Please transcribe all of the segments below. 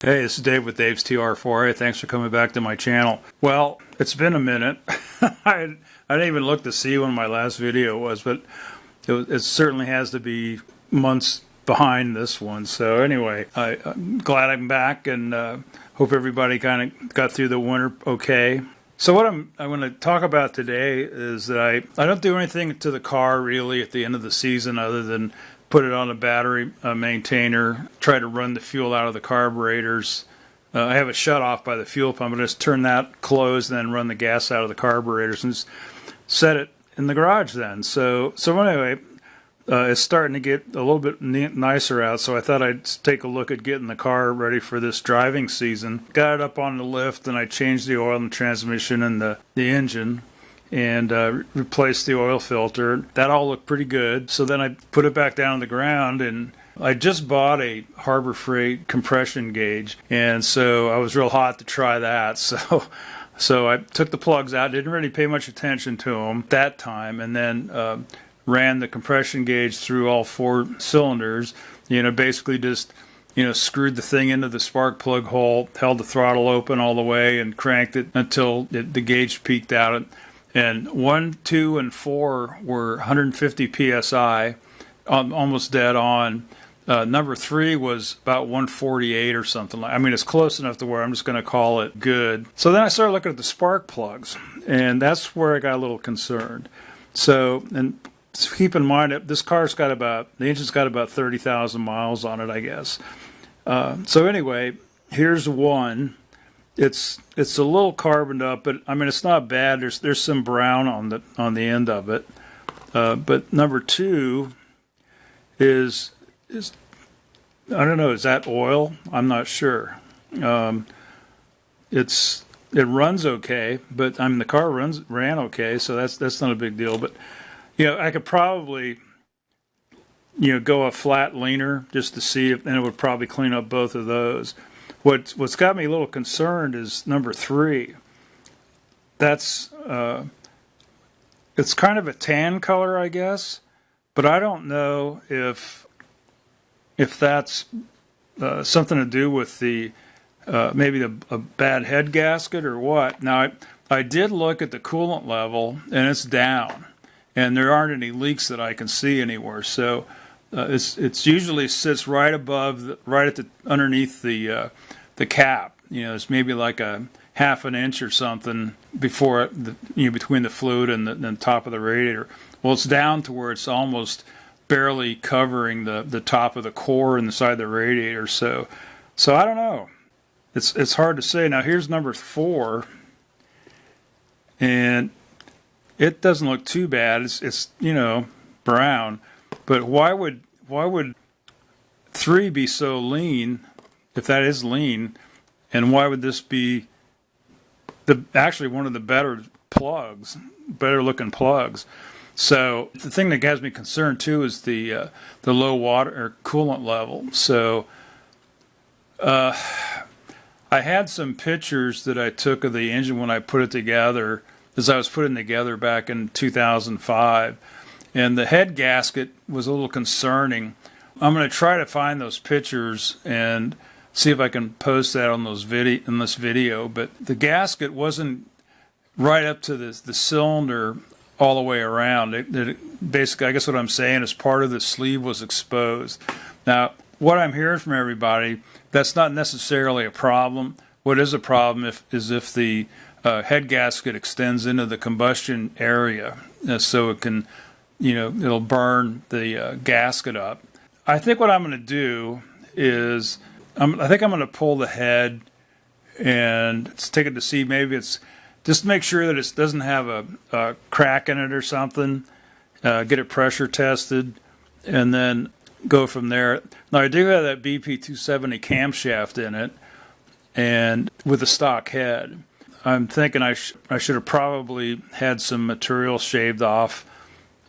Hey, this is Dave with Dave's TR4A. Thanks for coming back to my channel. Well, it's been a minute. I didn't even look to see when my last video was, but it certainly has to be months behind this one. So anyway, I'm glad I'm back, and hope everybody kind of got through the winter okay. So what I'm going to talk about today is that I don't do anything to the car really at the end of the season other than put it on a battery maintainer, try to run the fuel out of the carburetors. I have a shut off by the fuel pump. I just turn that closed and then run the gas out of the carburetors and just set it in the garage then. So anyway, it's starting to get a little bit nicer out, so I thought I'd take a look at getting the car ready for this driving season. Got it up on the lift, and I changed the oil in the transmission and the engine, and replaced the oil filter. That all looked pretty good. So then I put it back down on the ground, and I just bought a Harbor Freight compression gauge, and so I was real hot to try that. So I took the plugs out, didn't really pay much attention to them that time, and then ran the compression gauge through all 4 cylinders. Basically just screwed the thing into the spark plug hole, held the throttle open all the way, and cranked it until the gauge peaked out. And 1, 2, and 4 were 150 psi, almost dead on. Number 3 was about 148 or something. I mean, it's close enough to where I'm just going to call it good. So then I started looking at the spark plugs, and that's where I got a little concerned. So, and keep in mind that this car's got the engine's got about 30,000 miles on it, I guess. So anyway, here's one. It's a little carboned up, but I mean it's not bad. There's some brown on the end of it. But number 2 is I don't know. Is that oil? I'm not sure. It runs okay, but I mean the car ran okay, so that's not a big deal. But I could probably go a flat leaner just to see if, and it would probably clean up both of those. What's got me a little concerned is number 3. That's it's kind of a tan color, I guess, but I don't know if that's something to do with the maybe a bad head gasket or what. Now I did look at the coolant level, and it's down, and there aren't any leaks that I can see anywhere. So it's usually sits right above, underneath the cap. It's maybe like a half an inch or something before between the fluid and the top of the radiator. Well, it's down to where it's almost barely covering the top of the core and the side of the radiator. So I don't know. It's hard to say. Now here's number 4, and it doesn't look too bad. It's brown, but why would 3 be so lean, if that is lean, and why would this be actually one of the better looking plugs? So the thing that has me concerned too is the low water or coolant level. So I had some pictures that I took of the engine when I put it together, as I was putting it together back in 2005, and the head gasket was a little concerning. I'm going to try to find those pictures and see if I can post that on this video. But the gasket wasn't right up to the cylinder all the way around. Basically, I guess what I'm saying is part of the sleeve was exposed. Now, what I'm hearing from everybody, that's not necessarily a problem. What is a problem is if the head gasket extends into the combustion area, so it can, it'll burn the gasket up. I think what I'm going to do is I think I'm going to pull the head and take it to see, maybe it's just to make sure that it doesn't have a crack in it or something. Get it pressure tested, and then go from there. Now I do have that BP 270 camshaft in it, and with a stock head. I'm thinking I should have probably had some material shaved off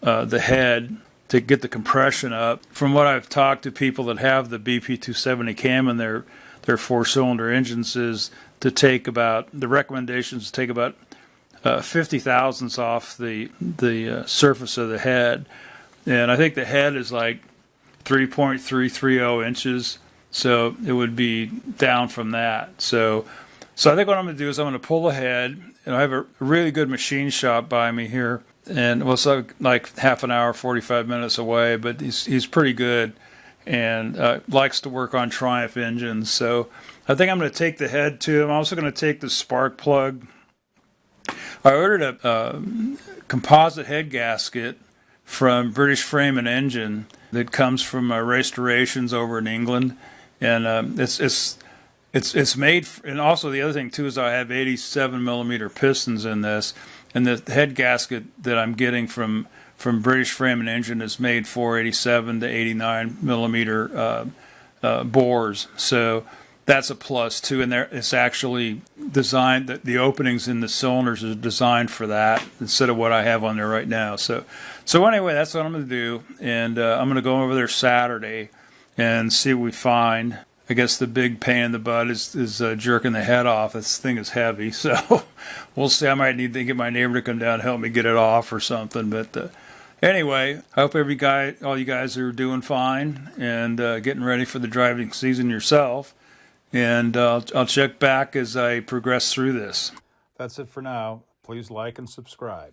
the head to get the compression up. From what I've talked to people that have the BP 270 cam in their 4-cylinder engines, is to take about, the recommendations to take about 50 thousandths off the surface of the head. And I think the head is like 3.330 inches, So it would be down from that. So I think what I'm going to do is I'm going to pull ahead, and I have a really good machine shop by me here, and well, so like half an hour, 45 minutes away, but he's pretty good, and likes to work on Triumph engines. So I think I'm going to take the head to him. I'm also going to take the spark plug. I ordered a composite head gasket from British Frame and Engine that comes from Restorations over in England, and it's made. And also the other thing too is I have 87 millimeter pistons in this, and the head gasket that I'm getting from British Frame and Engine is made for 87 to 89 millimeter bores. So that's a plus too, and there it's actually designed that the openings in the cylinders are designed for that instead of what I have on there right now. So anyway, that's what I'm going to do, and I'm going to go over there Saturday and see what we find. I guess the big pain in the butt is jerking the head off. This thing is heavy, so we'll see. I might need to get my neighbor to come down and help me get it off or something. But anyway, I hope all you guys are doing fine and getting ready for the driving season yourself. And I'll check back as I progress through this. That's it for now. Please like and subscribe.